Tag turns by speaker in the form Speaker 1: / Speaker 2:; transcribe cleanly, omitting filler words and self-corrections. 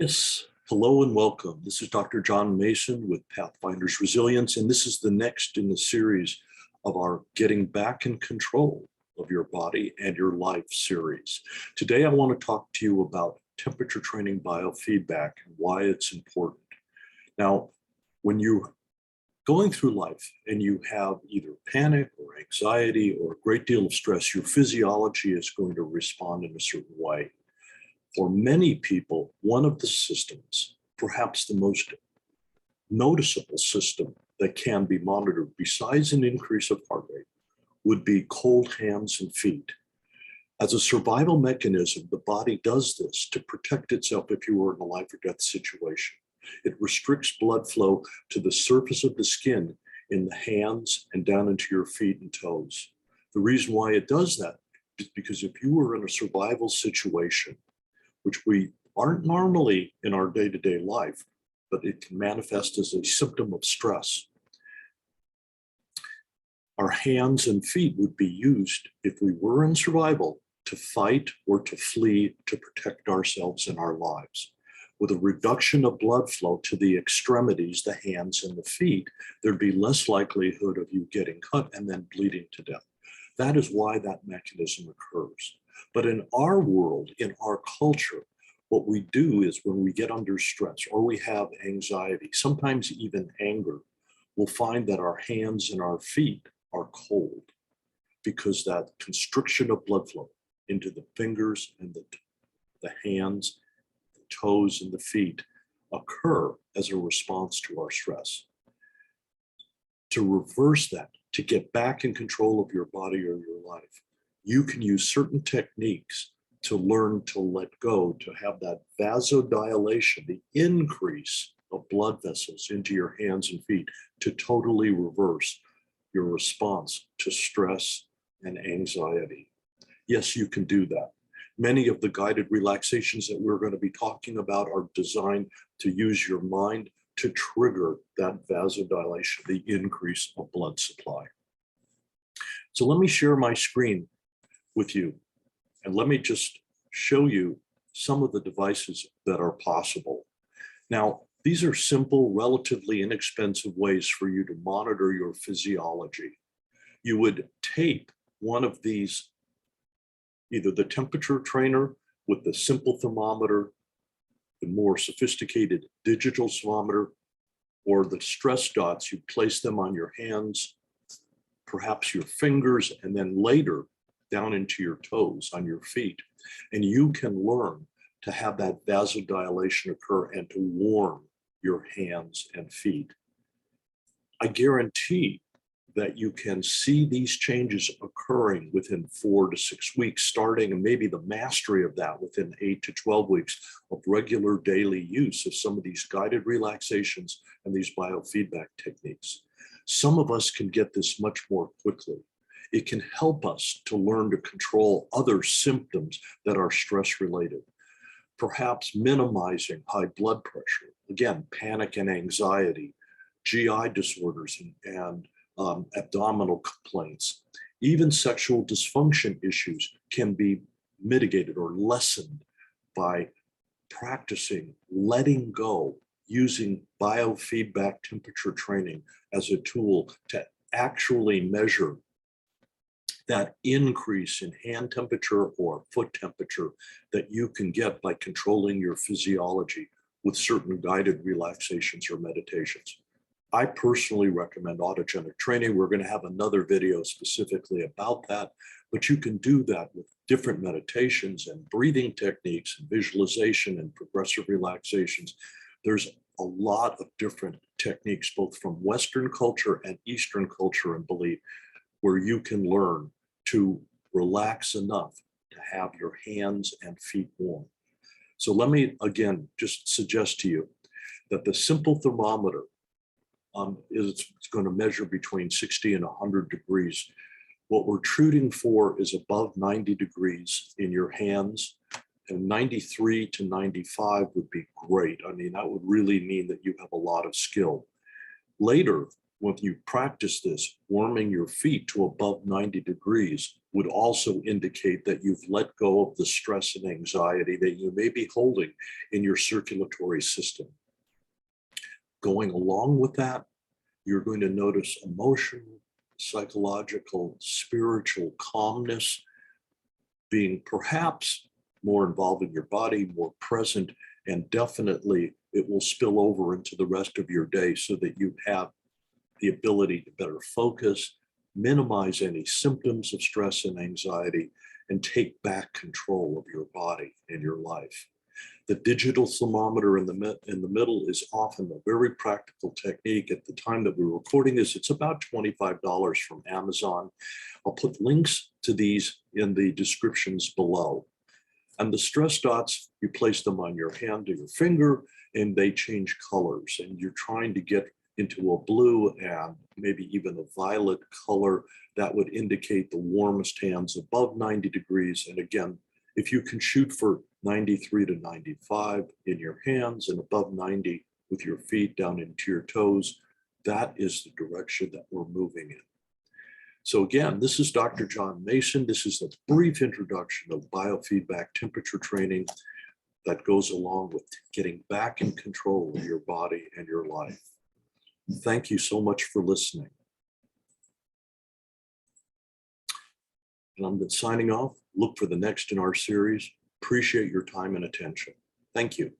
Speaker 1: Yes, hello and welcome. This is Dr. John Mason with Pathfinders Resilience, and this is the next in the series of our Getting Back in Control of Your Body and Your Life series. Today, I want to talk to you about temperature training biofeedback and why it's important. Now, when you're going through life and you have either panic or anxiety or a great deal of stress, your physiology is going to respond in a certain way. For many people, one of the systems, perhaps the most noticeable system that can be monitored besides an increase of heart rate, would be cold hands and feet. As a survival mechanism, the body does this to protect itself if you were in a life or death situation. It restricts blood flow to the surface of the skin in the hands and down into your feet and toes. The reason why it does that is because if you were in a survival situation, which we aren't normally in our day-to-day life, but it can manifest as a symptom of stress. Our hands and feet would be used if we were in survival to fight or to flee to protect ourselves and our lives. With a reduction of blood flow to the extremities, the hands and the feet, there'd be less likelihood of you getting cut and then bleeding to death. That is why that mechanism occurs. But in our world, in our culture, what we do is when we get under stress or we have anxiety, sometimes even anger, we'll find that our hands and our feet are cold because that constriction of blood flow into the fingers and the hands, the toes and the feet occur as a response to our stress. To reverse that, to get back in control of your body or your life, you can use certain techniques to learn to let go, to have that vasodilation, the increase of blood vessels into your hands and feet, to totally reverse your response to stress and anxiety. Yes, you can do that. Many of the guided relaxations that we're going to be talking about are designed to use your mind to trigger that vasodilation, the increase of blood supply. So let me share my screen with you, and let me just show you some of the devices that are possible. Now, these are simple, relatively inexpensive ways for you to monitor your physiology. You would tape one of these, either the temperature trainer with the simple thermometer, the more sophisticated digital thermometer, or the stress dots. You place them on your hands, perhaps your fingers, and then later down into your toes on your feet. And you can learn to have that vasodilation occur and to warm your hands and feet. I guarantee that you can see these changes occurring within 4 to 6 weeks, starting, and maybe the mastery of that within 8 to 12 weeks of regular daily use of some of these guided relaxations and these biofeedback techniques. Some of us can get this much more quickly. It can help us to learn to control other symptoms that are stress related. Perhaps minimizing high blood pressure, again, panic and anxiety, GI disorders and abdominal complaints. Even sexual dysfunction issues can be mitigated or lessened by practicing letting go, using biofeedback temperature training as a tool to actually measure that increase in hand temperature or foot temperature that you can get by controlling your physiology with certain guided relaxations or meditations. I personally recommend autogenic training. We're going to have another video specifically about that, but you can do that with different meditations and breathing techniques and visualization and progressive relaxations. There's a lot of different techniques, both from Western culture and Eastern culture and belief, where you can learn to relax enough to have your hands and feet warm. So let me, again, just suggest to you that the simple thermometer is going to measure between 60 and 100 degrees. What we're shooting for is above 90 degrees in your hands, and 93 to 95 would be great. I mean, that would really mean that you have a lot of skill. Later, when you practice this, warming your feet to above 90 degrees would also indicate that you've let go of the stress and anxiety that you may be holding in your circulatory system. Going along with that, you're going to notice emotional, psychological, spiritual calmness, being perhaps more involved in your body, more present, and definitely it will spill over into the rest of your day so that you have the ability to better focus, minimize any symptoms of stress and anxiety, and take back control of your body and your life. The digital thermometer in the middle is often a very practical technique. At the time that we're recording this, it's about $25 from Amazon. I'll put links to these in the descriptions below. And the stress dots, you place them on your hand or your finger, and they change colors. And you're trying to get into a blue and maybe even a violet color that would indicate the warmest hands above 90 degrees. And again, if you can shoot for 93 to 95 in your hands and above 90 with your feet down into your toes, that is the direction that we're moving in. So again, this is Dr. John Mason. This is a brief introduction of biofeedback temperature training that goes along with getting back in control of your body and your life. Thank you so much for listening. And I'm signing off. Look for the next in our series. Appreciate your time and attention. Thank you.